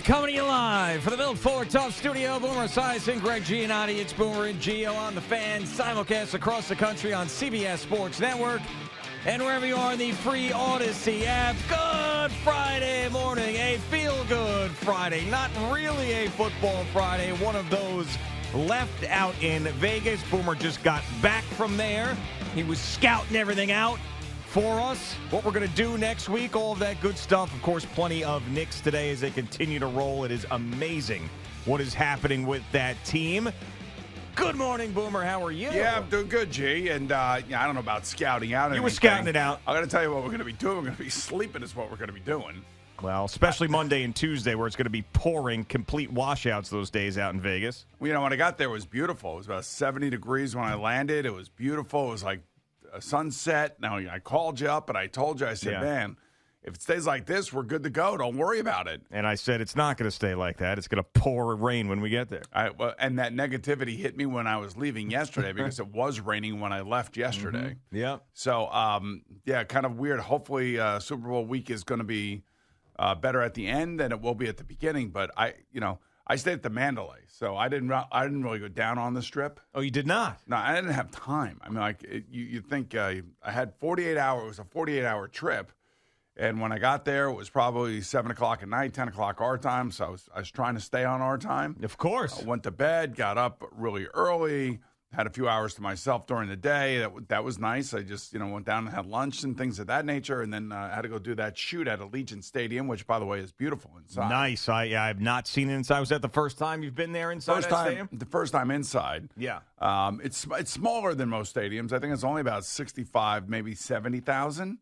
coming to you live from the Built Ford Tough Studio. Boomer Esiason, Greg Giannotti. It's Boomer and Gio on the Fan. Simulcast across the country on CBS Sports Network. And wherever you are in the free Odyssey app. Good Friday morning. A feel-good Friday. Not really a football Friday. One of those left out in Vegas. Boomer just got back from there. He was scouting everything out for us, what we're going to do next week, all of that good stuff. Of course, plenty of Knicks today as they continue to roll. It is amazing what is happening with that team. Good morning, Boomer. How are you? Yeah, I'm doing good, G. And I don't know about scouting out. You were scouting it out. I'm going to tell you what we're going to be doing. We're going to be sleeping is what we're going to be doing. Well, especially Monday and Tuesday where it's going to be pouring, complete washouts those days out in Vegas. Well, when I got there, it was beautiful. It was about 70 degrees when I landed. It was beautiful. It was like a sunset. Now, I called you up and I told you, I said, man, if it stays like this, we're good to go. Don't worry about it. And I said, it's not going to stay like that. It's going to pour rain when we get there. And that negativity hit me when I was leaving yesterday because it was raining when I left yesterday. Mm-hmm. Yeah. So, kind of weird. Hopefully, Super Bowl week is going to be better at the end than it will be at the beginning. But I stayed at the Mandalay, so I didn't really go down on the Strip. Oh, you did not? No, I didn't have time. I mean, you think I had 48 hours. It was a 48-hour trip, and when I got there, it was probably 7 o'clock at night, 10 o'clock our time. So I was trying to stay on our time. Of course. I went to bed, got up really early. Had a few hours to myself during the day. That was nice. I just, went down and had lunch and things of that nature, and then I had to go do that shoot at Allegiant Stadium, which, by the way, is beautiful inside. Nice. I have not seen it inside. Was that the first time you've been there inside that stadium? The first time inside. Yeah. It's smaller than most stadiums. I think it's only about 65, maybe 70,000.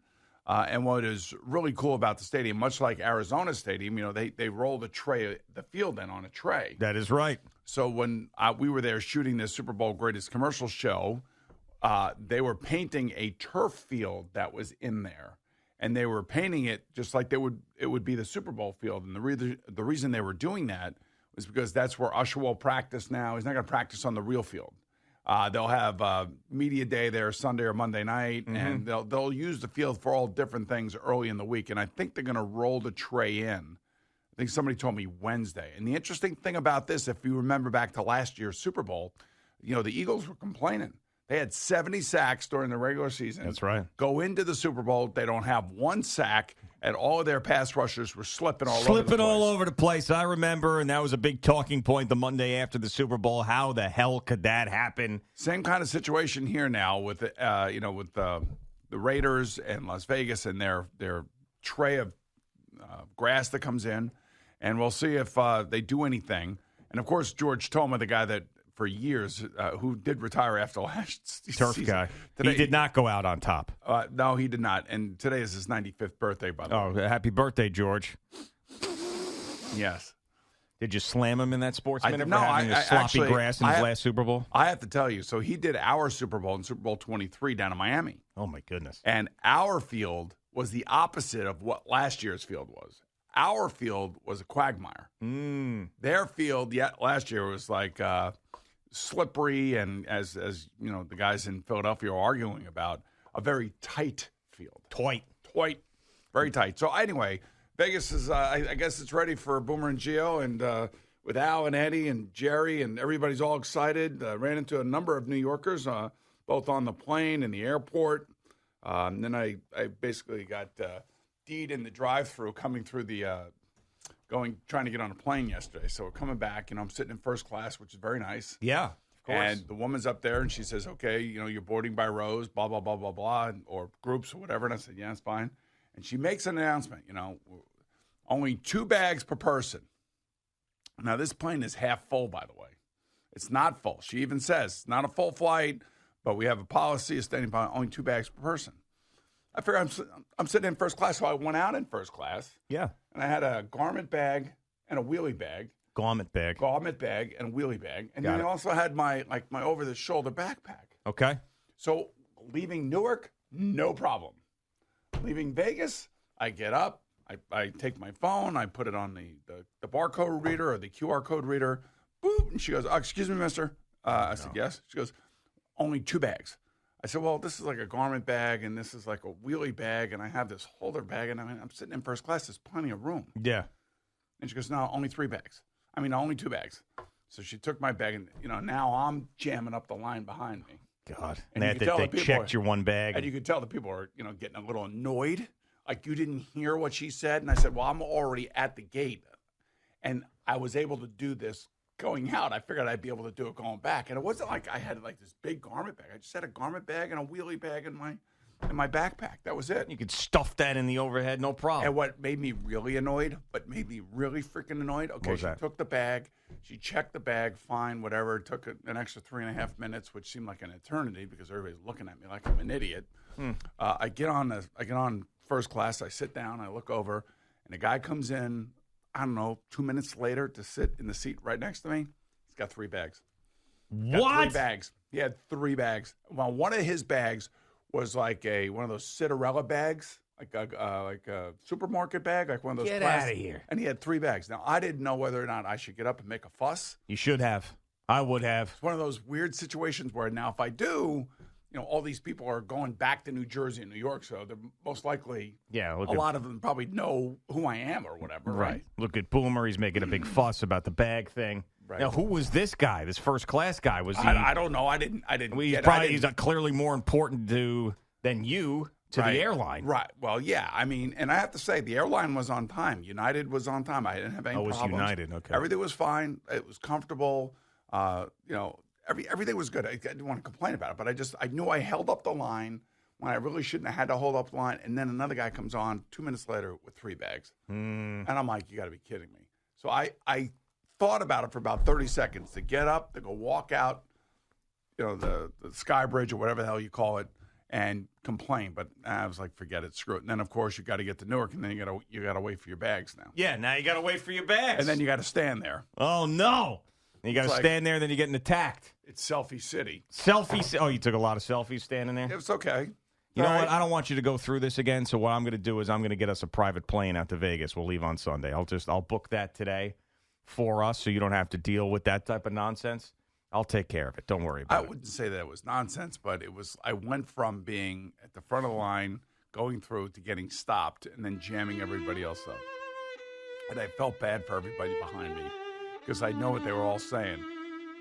And what is really cool about the stadium, much like Arizona Stadium, they roll the field in on a tray. That is right. So when we were there shooting this Super Bowl greatest commercial show, they were painting a turf field that was in there, and they were painting it just like it would be the Super Bowl field. And the reason they were doing that was because that's where Usher will practice now. He's not going to practice on the real field. They'll have media day there Sunday or Monday night, and they'll use the field for all different things early in the week. And I think they're going to roll the tray in. I think somebody told me Wednesday. And the interesting thing about this, if you remember back to last year's Super Bowl, the Eagles were complaining. They had 70 sacks during the regular season. That's right. Go into the Super Bowl, they don't have one sack, and all of their pass rushers were slipping all over the place. I remember, and that was a big talking point the Monday after the Super Bowl. How the hell could that happen? Same kind of situation here now with the Raiders and Las Vegas and their tray of grass that comes in. And we'll see if they do anything. And, of course, George Toma, the guy that for years who did retire after last turf season. Guy. Today, he did not go out on top. No, he did not. And today is his 95th birthday, by the way. Oh, happy birthday, George. Yes. Did you slam him in that Sports Minute for having his sloppy grass in his last Super Bowl? I have to tell you. So he did our Super Bowl in Super Bowl 23 down in Miami. Oh, my goodness. And our field was the opposite of what last year's field was. Our field was a quagmire. Their field, last year was like slippery, and as the guys in Philadelphia are arguing about, a very tight field. Tight, very tight. So anyway, Vegas is, I guess it's ready for Boomer and Gio, and with Al and Eddie and Jerry, and everybody's all excited. Ran into a number of New Yorkers, both on the plane and the airport. And then I basically got Deed in the drive-thru coming through the trying to get on a plane yesterday. So we're coming back, I'm sitting in first class, which is very nice. Yeah, of course. And the woman's up there, and she says, okay, you're boarding by rows, blah, blah, blah, blah, blah, or groups or whatever. And I said, yeah, it's fine. And she makes an announcement, only 2 bags per person. Now, this plane is half full, by the way. It's not full. She even says it's not a full flight, but we have a policy of standing by only 2 bags per person. I figure I'm sitting in first class, so I went out in first class. Yeah. And I had a garment bag and a wheelie bag. Garment bag And a wheelie bag. And then I also had my over-the-shoulder backpack. Okay. So leaving Newark, no problem. Leaving Vegas, I get up, I take my phone, I put it on the barcode reader or the QR code reader. Boop. And she goes, excuse me, mister. I said, yes. She goes, only 2 bags. I said, well, this is like a garment bag, and this is like a wheelie bag, and I have this holder bag, and I'm sitting in first class. There's plenty of room. Yeah. And she goes, no, only 3 bags. I mean, only 2 bags. So she took my bag, and, now I'm jamming up the line behind me. God. And they checked your one bag. And you could tell the people are, getting a little annoyed. Like, you didn't hear what she said. And I said, well, I'm already at the gate. And I was able to do this going out. I figured I'd be able to do it going back. And it wasn't like I had like this big garment bag. I just had a garment bag and a wheelie bag in my backpack. That was it. You could stuff that in the overhead, no problem. And what made me really annoyed, freaking annoyed, okay, she took the bag, she checked the bag, fine, whatever. It took an extra 3.5 minutes, which seemed like an eternity because everybody's looking at me like I'm an idiot. I get on first class, I sit down, I look over, and a guy comes in, I don't know, 2 minutes later to sit in the seat right next to me. He's got 3 bags. What? 3 bags. He had 3 bags. Well, one of his bags was like one of those Cinderella bags, like a supermarket bag, like one of those. Get out of here. And he had 3 bags. Now, I didn't know whether or not I should get up and make a fuss. You should have. I would have. It's one of those weird situations where now if I do, all these people are going back to New Jersey and New York, so they're most likely, a lot of them probably know who I am or whatever, right? Look at Boomer. He's making a big fuss about the bag thing. Right. Now, who was this guy, this first-class guy? Was he? I don't know. I didn't He's clearly more important than you to the airline. Right. Well, yeah. I mean, and I have to say, the airline was on time. United was on time. I didn't have any problems. Oh, it was United. Okay. Everything was fine. It was comfortable. Everything was good. I didn't want to complain about it, but I knew I held up the line when I really shouldn't have had to hold up the line. And then another guy comes on 2 minutes later with 3 bags. And I'm like, you got to be kidding me. So I thought about it for about 30 seconds to get up, to go walk out, the Sky Bridge or whatever the hell you call it, and complain. But I was like, forget it, screw it. And then, of course, you got to get to Newark, and then you got to wait for your bags now. Yeah, now you got to wait for your bags. And then you got to stand there. Oh, no. You got to stand there, and then you're getting attacked. It's Selfie City. Oh, you took a lot of selfies standing there? It was okay. You know what? I don't want you to go through this again, so what I'm going to do is I'm going to get us a private plane out to Vegas. We'll leave on Sunday. I'll book that today for us so you don't have to deal with that type of nonsense. I'll take care of it. Don't worry about it. I wouldn't say that it was nonsense, but I went from being at the front of the line, going through, to getting stopped, and then jamming everybody else up. And I felt bad for everybody behind me because I know what they were all saying.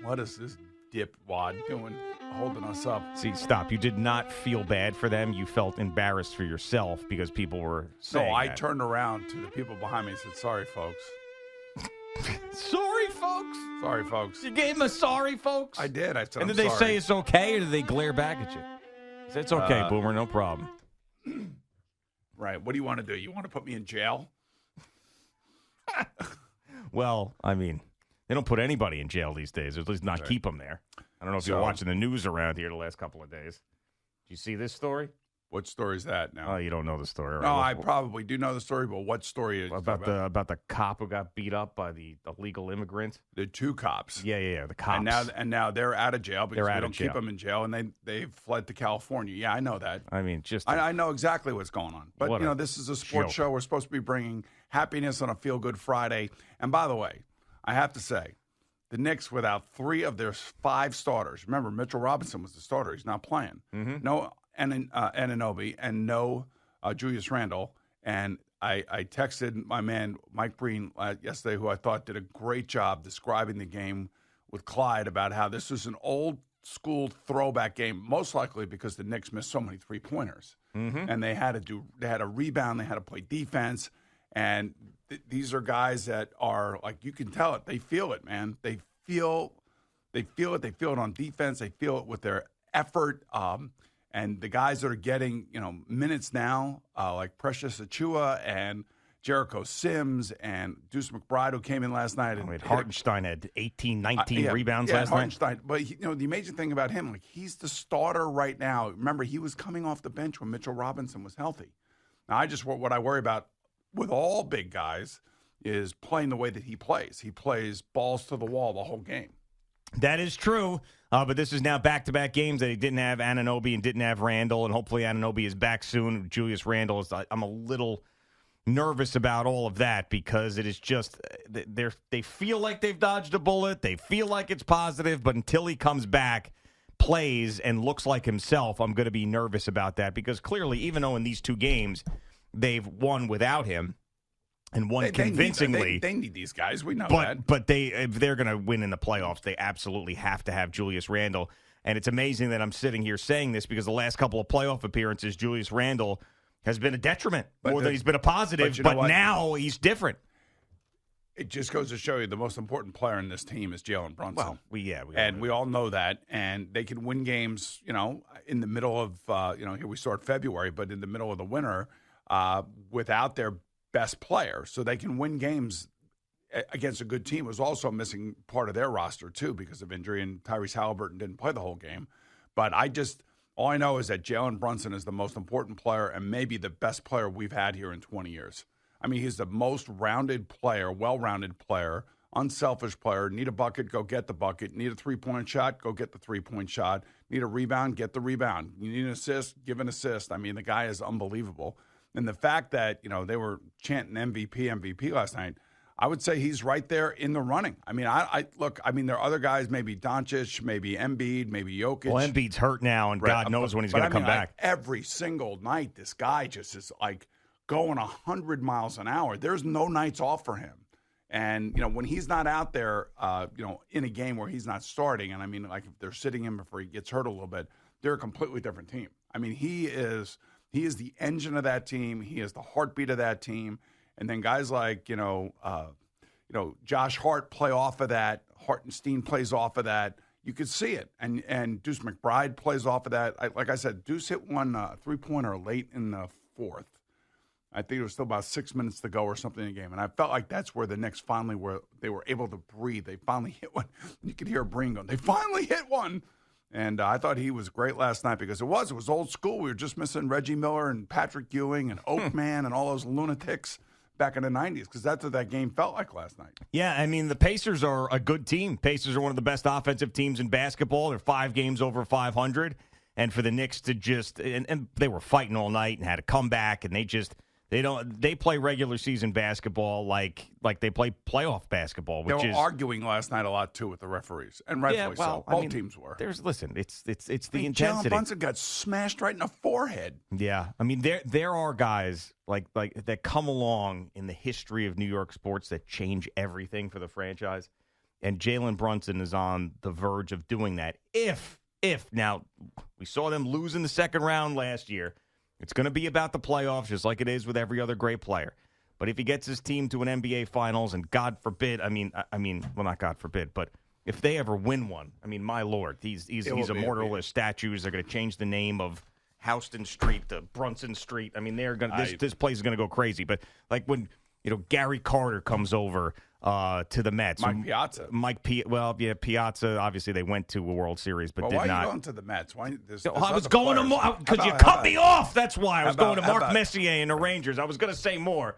What is this dipwad doing, holding us up? See, stop. You did not feel bad for them. You felt embarrassed for yourself because people were saying No, I that. turned around to the people behind me and said, sorry, folks. Sorry, folks. Sorry, folks. You gave them a sorry, folks? I did. I said, And I'm did they sorry. say it's okay, or did they glare back at you? I said, it's okay, Boomer, no problem. Right. What do you want to do? You want to put me in jail? Well, I mean, they don't put anybody in jail these days, or at least not keep them there. I don't know if you're watching the news around here the last couple of days. Did you see this story? What story is that now? Oh, you don't know the story. Right? No, I probably do know the story, but what story is about the cop who got beat up by the illegal immigrant? The 2 cops. Yeah, the cops. And now they're out of jail because They're we out don't of jail. keep them in jail, and they've fled to California. Yeah, I know that. I mean, I know exactly what's going on. But this is a sports show. We're supposed to be bringing happiness on a Feel Good Friday. And by the way, I have to say, the Knicks without 3 of their 5 starters. Remember, Mitchell Robinson was the starter. He's not playing. Mm-hmm. No Anunoby and no Julius Randle. And I texted my man Mike Breen yesterday, who I thought did a great job describing the game with Clyde about how this was an old school throwback game, most likely because the Knicks missed so many 3-pointers. Mm-hmm. And they had to rebound, they had to play defense. And these are guys that are, like, you can tell it. They feel it, man. They feel it. They feel it on defense. They feel it with their effort. And the guys that are getting, minutes now, like Precious Achua and Jericho Sims and Deuce McBride, who came in last night. And Hartenstein had 18, 19 rebounds last night. But, the amazing thing about him, like, he's the starter right now. Remember, he was coming off the bench when Mitchell Robinson was healthy. Now, what I worry about with all big guys is playing the way that he plays. He plays balls to the wall the whole game. That is true, but this is now back-to-back games that he didn't have Anunoby and didn't have Randall, and hopefully Anunoby is back soon. Julius Randle is. I'm a little nervous about all of that because it is just they feel like they've dodged a bullet. They feel like it's positive, but until he comes back, plays, and looks like himself, I'm going to be nervous about that because clearly, even though in these 2 games they've won without him, and won convincingly. They need these guys. We know that. But if they're going to win in the playoffs, they absolutely have to have Julius Randle. And it's amazing that I'm sitting here saying this because the last couple of playoff appearances, Julius Randle has been a detriment more than he's been a positive. But now he's different. It just goes to show you the most important player in this team is Jalen Brunson. Well, we all know that, and they can win games, in the middle of, here we start February, but in the middle of the winter, without their best player, so they can win games against a good team. It was also a missing part of their roster too because of injury, and Tyrese Halliburton didn't play the whole game. But all I know is that Jalen Brunson is the most important player and maybe the best player we've had here in 20 years. I mean, he's the most rounded player, well-rounded player, unselfish player. Need a bucket, go get the bucket. Need a three-point shot, go get the three-point shot. Need a rebound, get the rebound. You need an assist, give an assist. I mean, the guy is unbelievable. And the fact that, they were chanting MVP last night, I would say he's right there in the running. I mean, there are other guys, maybe Doncic, maybe Embiid, maybe Jokic. Well, Embiid's hurt now, and God knows when he's going to come back. Every single night, this guy just is going 100 miles an hour. There's no nights off for him. And, when he's not out there, in a game where he's not starting, and if they're sitting him before he gets hurt a little bit, they're a completely different team. I mean, he is the engine of that team. He is the heartbeat of that team. And then guys like, Josh Hart play off of that. Hartenstein plays off of that. You could see it. And Deuce McBride plays off of that. Like I said, Deuce hit one three-pointer late in the fourth. I think there was still about 6 minutes to go or something in the game. And I felt like that's where the Knicks finally were able to breathe. They finally hit one. You could hear Breen going, they finally hit one. And I thought he was great last night because it was old school. We were just missing Reggie Miller and Patrick Ewing and Oakman and all those lunatics back in the 90s because that's what that game felt like last night. Yeah, I mean, the Pacers are a good team. Pacers are one of the best offensive teams in basketball. They're 5 games over 500. And for the Knicks to just – and they were fighting all night and had a comeback, and they play regular season basketball like they play playoff basketball. They were arguing last night a lot too with the referees, and rightfully so. Both teams were. It's the intensity. Jalen Brunson got smashed right in the forehead. Yeah, I mean there are guys like that come along in the history of New York sports that change everything for the franchise, and Jalen Brunson is on the verge of doing that. If now we saw them lose in the second round last year. It's going to be about the playoffs, just like it is with every other great player. But if he gets his team to an NBA Finals, and God forbid, well, not God forbid, but if they ever win one, my Lord, he's immortal statues. They're going to change the name of Houston Street to Brunson Street. they're going this place is going to go crazy. But like when Gary Carter comes over to the Mets, Piazza. Piazza. Obviously, they went to a World Series, but did not. Why are you going to the Mets? I was going to because you cut me off. That's why I was going to Mark Messier and the Rangers. I was going to say more,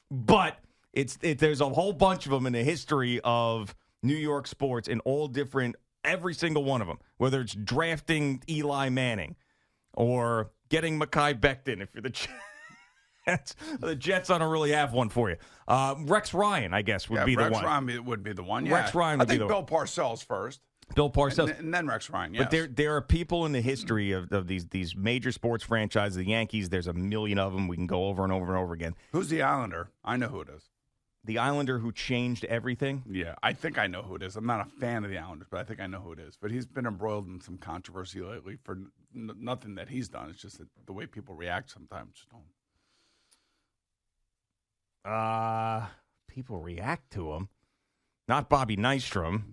but there's a whole bunch of them in the history of New York sports in all different, every single one of them. Whether it's drafting Eli Manning or getting Mekhi Becton, if you're the Jets, I don't really have one for you. Rex Ryan, I guess, would be the one. Rex Ryan would be the one, yeah. Rex Ryan would be the one. I think Bill Parcells first. Bill Parcells. And then Rex Ryan, yes. But there are people in the history of these major sports franchises. The Yankees, there's a million of them. We can go over and over and over again. Who's the Islander? I know who it is. The Islander who changed everything? Yeah, I think I know who it is. I'm not a fan of the Islanders, but I think I know who it is. But he's been embroiled in some controversy lately for nothing that he's done. It's just that the way people react sometimes don't. People react to him. Not Bobby Nystrom.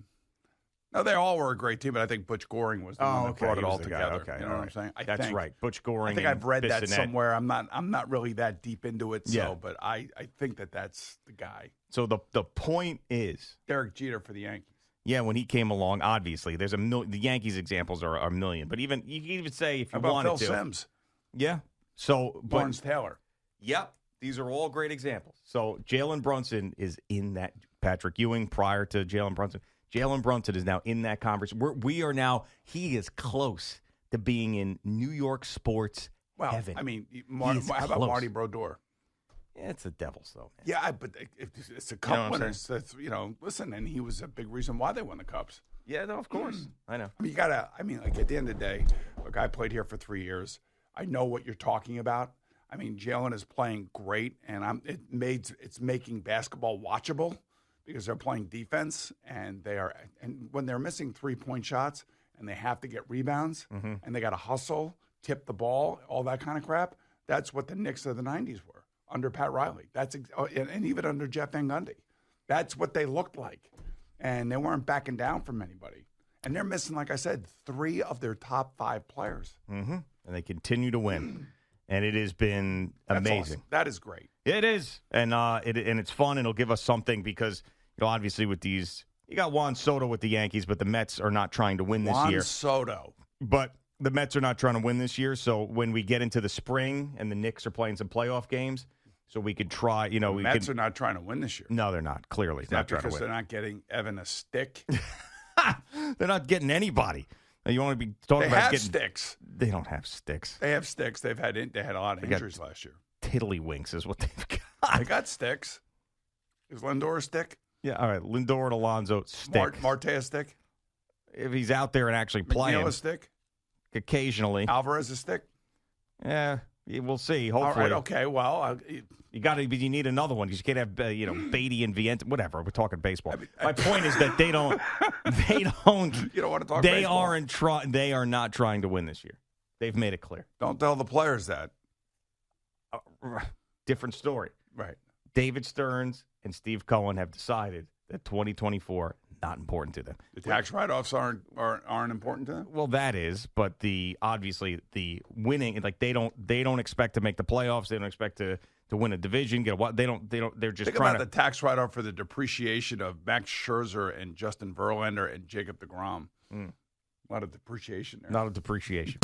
No, they all were a great team, but I think Butch Goring was the one that brought it all together. Okay, you know what I'm saying? That's right. Butch Goring. I think I've read that somewhere. I'm not really that deep into it, but I think that's the guy. So the point is Derek Jeter for the Yankees. Yeah, when he came along, obviously there's the Yankees examples are a million, but even you can even say if you wanted to. Phil Simms. Yeah. So Barnes Taylor. Yep. These are all great examples. So Jalen Brunson is in that. Patrick Ewing prior to Jalen Brunson. Jalen Brunson is now in that conversation. He is close to being in New York sports heaven. I mean, how about Marty Brodeur? Yeah, it's the Devils, though. Man. Yeah, but it's a cup winner. Listen, and he was a big reason why they won the cups. Yeah, no, of course. I know. I mean, at the end of the day, look, I played here for 3 years. I know what you're talking about. I mean, Jalen is playing great, and it's making basketball watchable because they're playing defense, and when they're missing 3-point shots and they have to get rebounds and they got to hustle, tip the ball, all that kind of crap. That's what the Knicks of the '90s were under Pat Riley. And even under Jeff Van Gundy. That's what they looked like, and they weren't backing down from anybody. And they're missing, like I said, 3 of their top 5 players. Mm-hmm. And they continue to win. And it has been amazing. Awesome. That is great. It is. And it's fun, and it'll give us something because, obviously with these, you got Juan Soto with the Yankees, but the Mets are not trying to win this year. Juan Soto. But the Mets are not trying to win this year. So when we get into the spring and the Knicks are playing some playoff games, so we could try, Mets are not trying to win this year. No, they're not. Clearly. It's not because they're not getting Evan a stick. They're not getting anybody. You want to be talking about getting sticks. They don't have sticks. They have sticks. They had a lot of injuries last year. Tiddlywinks is what they've got. They got sticks. Is Lindor a stick? Yeah, all right. Lindor and Alonso, stick. Marte a stick? If he's out there and actually playing. McNeil a stick? Occasionally. Alvarez a stick? Yeah, we'll see. Hopefully. All right, okay. Well, you need another one because you can't have Beatty and Vienna. Whatever. We're talking baseball. My point is that they don't. You don't want to talk. baseball. They are not trying to win this year. They've made it clear. Don't tell the players that. Different story. Right. David Stearns and Steve Cohen have decided that 2024 not important to them. The tax write-offs aren't important to them. Well, that is, but obviously the winning, like they don't expect to make the playoffs. They don't expect to win a division. They're just think trying about the tax write-off for the depreciation of Max Scherzer and Justin Verlander and Jacob deGrom. A lot of depreciation there. Not a depreciation.